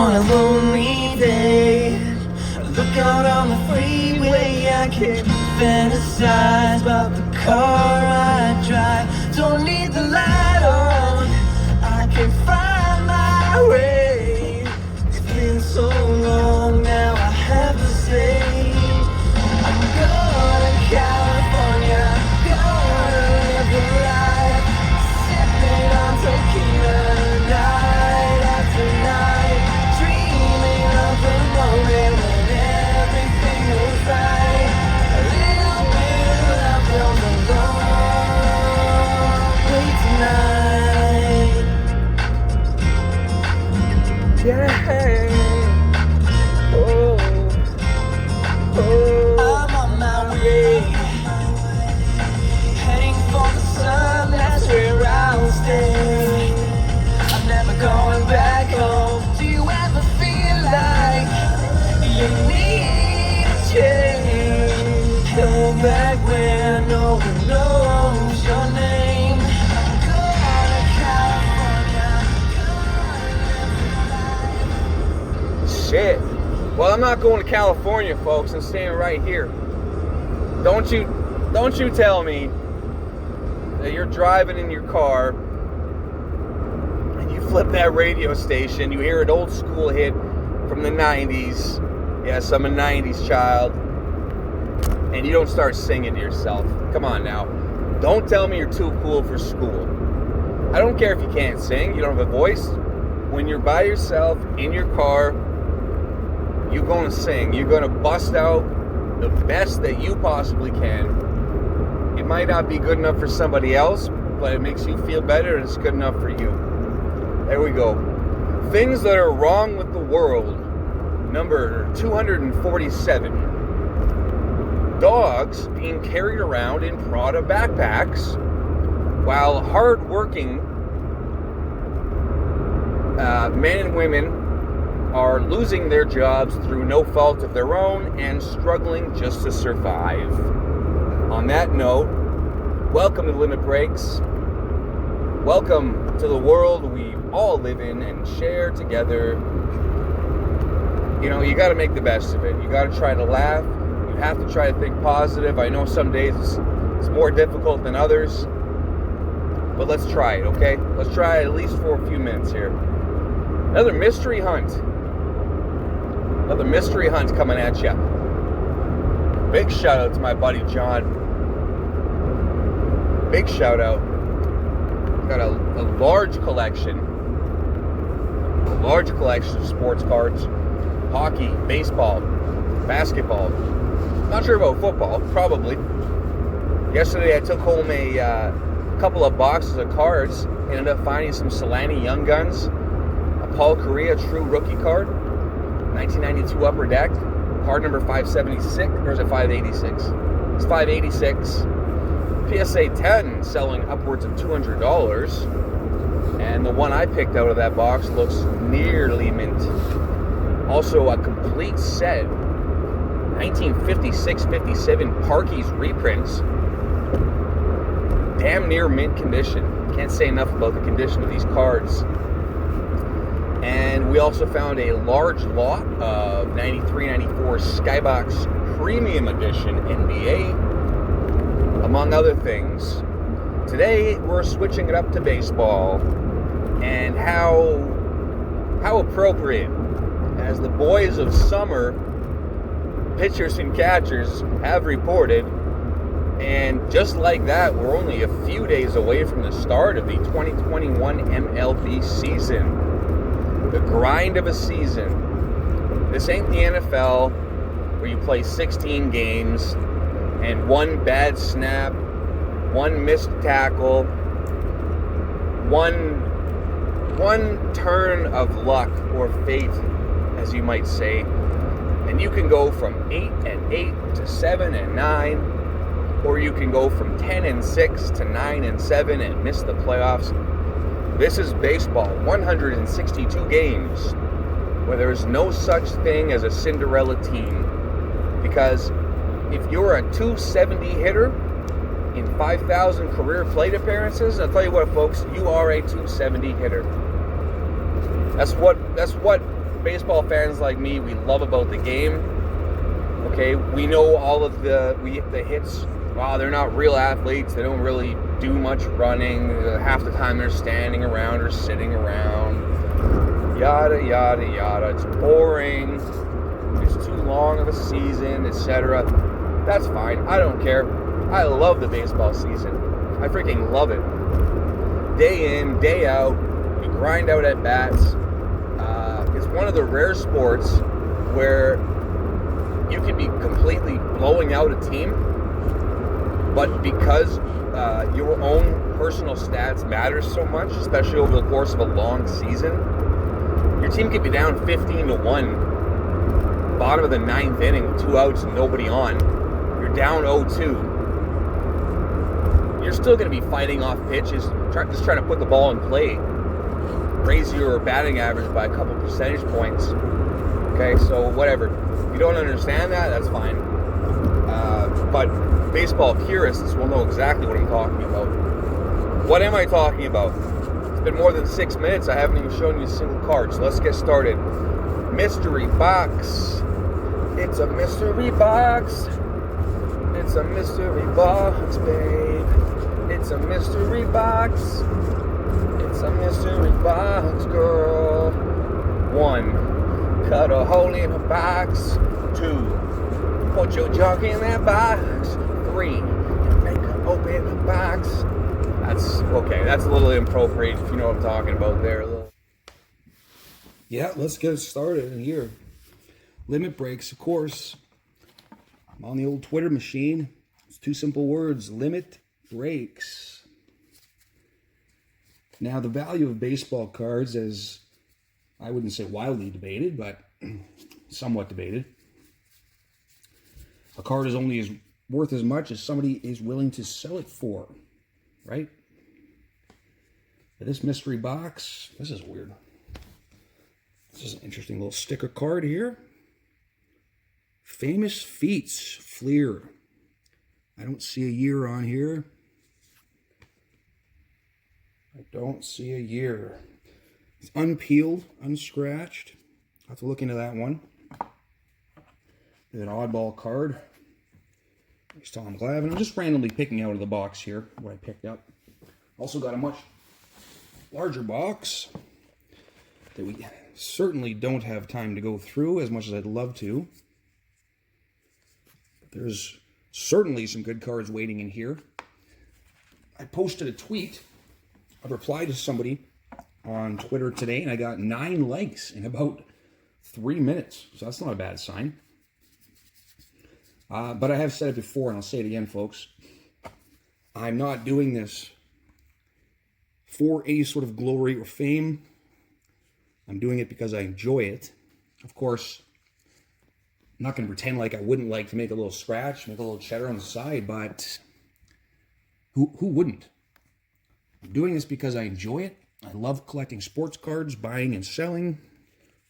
on a lonely day, look out on the freeway, I can fantasize about the car I drive. Don't need the light on, I can find my way. It's been so long now, I have to say, I'm going to California, gonna live the life, sipping on tequila night after night, dreaming of the moment when everything was right. A little bit of love goes a long way tonight. Yeah. Oh. I'm on my way, heading for the sun, that's where I'll stay. I'm never going back home. Do you ever feel like you need a change? Go back where no one knows your name. I'm going to California. Shit. Well, I'm not going to California, folks. I'm staying right here. Don't you tell me that you're driving in your car and you flip that radio station, you hear an old school hit from the 90s. Yes, I'm a 90s child. And you don't start singing to yourself. Come on now. Don't tell me you're too cool for school. I don't care if you can't sing, you don't have a voice. When you're by yourself in your car, you're going to sing. You're going to bust out the best that you possibly can. It might not be good enough for somebody else, but it makes you feel better and it's good enough for you. There we go. Things that are wrong with the world. Number 247. Dogs being carried around in Prada backpacks while hard-working men and women are losing their jobs through no fault of their own and struggling just to survive. On that note, welcome to Limit Breaks. Welcome to the world we all live in and share together. You know, you got to make the best of it. You got to try to laugh. You have to try to think positive. I know some days it's more difficult than others, but let's try it, okay? Let's try it at least for a few minutes here. Another mystery hunt. Another mystery hunt coming at you. Big shout out to my buddy John. Big shout out. Got a large collection. A large collection of sports cards. Hockey, baseball, basketball. Not sure about football, probably. Yesterday I took home a couple of boxes of cards. Ended up finding some Solani Young Guns. A Paul Correa True Rookie card. 1992 Upper Deck, card number 576, or is it 586? It's 586. PSA 10 selling upwards of $200. And the one I picked out of that box looks nearly mint. Also a complete set, 1956-57 Parkey's reprints. Damn near mint condition. Can't say enough about the condition of these cards. And we also found a large lot of 93-94 Skybox Premium Edition NBA, among other things. Today, we're switching it up to baseball, and how appropriate, as the boys of summer, pitchers and catchers, have reported. And just like that, we're only a few days away from the start of the 2021 MLB season. The grind of a season. This ain't the NFL where you play 16 games and one bad snap, one missed tackle, one turn of luck or fate, as you might say, and you can go from 8-8 to 7-9, or you can go from 10-6 to 9-7 and miss the playoffs. This is baseball, 162 games, where there is no such thing as a Cinderella team. Because if you're a 270 hitter in 5,000 career plate appearances, I'll tell you what, folks, you are a 270 hitter. That's what baseball fans like me, we love about the game. Okay, we know all of the hits. Wow, they're not real athletes. They don't really do much running. Half the time they're standing around or sitting around. Yada, yada, yada. It's boring. It's too long of a season, etc. That's fine. I don't care. I love the baseball season. I freaking love it. Day in, day out, you grind out at bats. It's one of the rare sports where you can be completely blowing out a team, but because your own personal stats matter so much, especially over the course of a long season, your team could be down 15-1, bottom of the 9th inning with 2 outs and nobody on. You're down 0-2. You're still going to be fighting off pitches, just trying to put the ball in play, raise your batting average by a couple percentage points. Okay, so whatever. If you don't understand that, that's fine. But baseball purists will know exactly what I'm talking about. What am I talking about? It's been more than 6 minutes. I haven't even shown you a single card, so let's get started. Mystery box. It's a mystery box. It's a mystery box, babe. It's a mystery box. It's a mystery box, girl. 1, cut a hole in a box. 2, put your junk in that box. 3, make her open the box. That's okay. That's a little inappropriate if you know what I'm talking about there. Yeah, let's get started in here. Limit breaks, of course. I'm on the old Twitter machine. It's 2 simple words: limit breaks. Now, the value of baseball cards is, I wouldn't say wildly debated, but somewhat debated. A card is only worth as much as somebody is willing to sell it for, right? But this mystery box, this is weird. This is an interesting little sticker card here. Famous Feats, Fleer. I don't see a year on here. I don't see a year. It's unpeeled, unscratched. I'll have to look into that one. There's an oddball card. There's Tom Glavine. I'm just randomly picking out of the box here what I picked up. Also got a much larger box that we certainly don't have time to go through as much as I'd love to. There's certainly some good cards waiting in here. I posted a tweet. I replied to somebody on Twitter today, and I got 9 likes in about 3 minutes. So that's not a bad sign. But I have said it before, and I'll say it again, folks. I'm not doing this for any sort of glory or fame. I'm doing it because I enjoy it. Of course, I'm not going to pretend like I wouldn't like to make a little scratch, make a little cheddar on the side, but who wouldn't? I'm doing this because I enjoy it. I love collecting sports cards, buying and selling,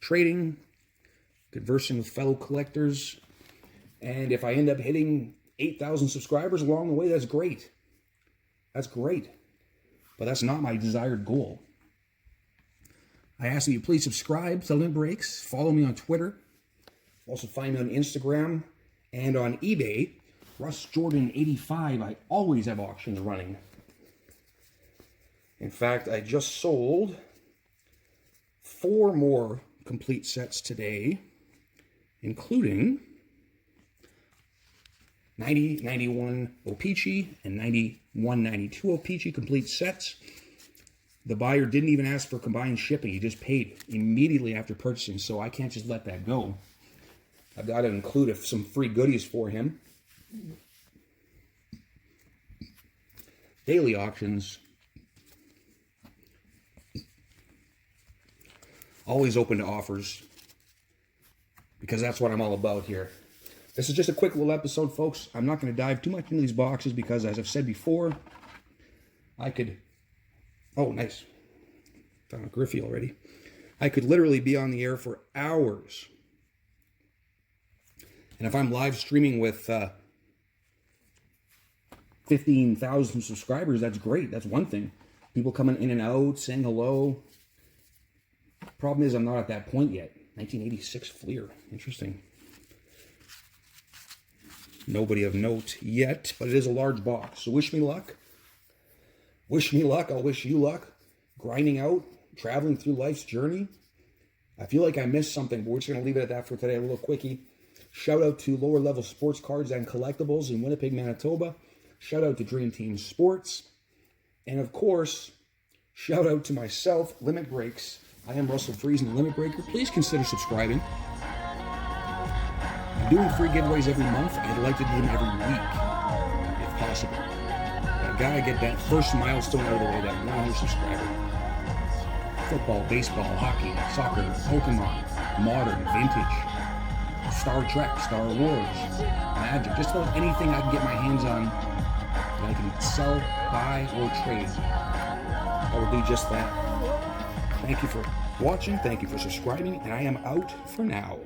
trading, conversing with fellow collectors. And if I end up hitting 8,000 subscribers along the way, that's great. That's great. But that's not my desired goal. I ask that you please subscribe to Limit Breaks. Follow me on Twitter. Also find me on Instagram and on eBay. Russ Jordan 85. I always have auctions running. In fact, I just sold 4 more complete sets today, including 90, 91 O-Pee-Chee and 91, 92 O-Pee-Chee complete sets. The buyer didn't even ask for combined shipping. He just paid immediately after purchasing, so I can't just let that go. I've got to include some free goodies for him. Daily auctions. Always open to offers, because that's what I'm all about here. This is just a quick little episode, folks. I'm not going to dive too much into these boxes because, as I've said before, I could... Oh, nice. Found a Griffey already. I could literally be on the air for hours. And if I'm live streaming with 15,000 subscribers, that's great. That's one thing. People coming in and out, saying hello. Problem is, I'm not at that point yet. 1986 Fleer. Interesting. Nobody of note yet, but it is a large box. So wish me luck. Wish me luck. I'll wish you luck. Grinding out, traveling through life's journey. I feel like I missed something, but we're just going to leave it at that for today. A little quickie. Shout out to Lower Level Sports Cards and Collectibles in Winnipeg, Manitoba. Shout out to Dream Team Sports. And of course, shout out to myself, Limit Breaks. I am Russell Friesen, the Limit Breaker. Please consider subscribing. I'm doing free giveaways every month. I'd like to do them every week, if possible. I've got to get that first milestone out of the way, that 100 subscriber. Football, baseball, hockey, soccer, Pokemon, modern, vintage, Star Trek, Star Wars, Magic, just about anything I can get my hands on that I can sell, buy, or trade. I will do just that. Thank you for watching, thank you for subscribing, and I am out for now.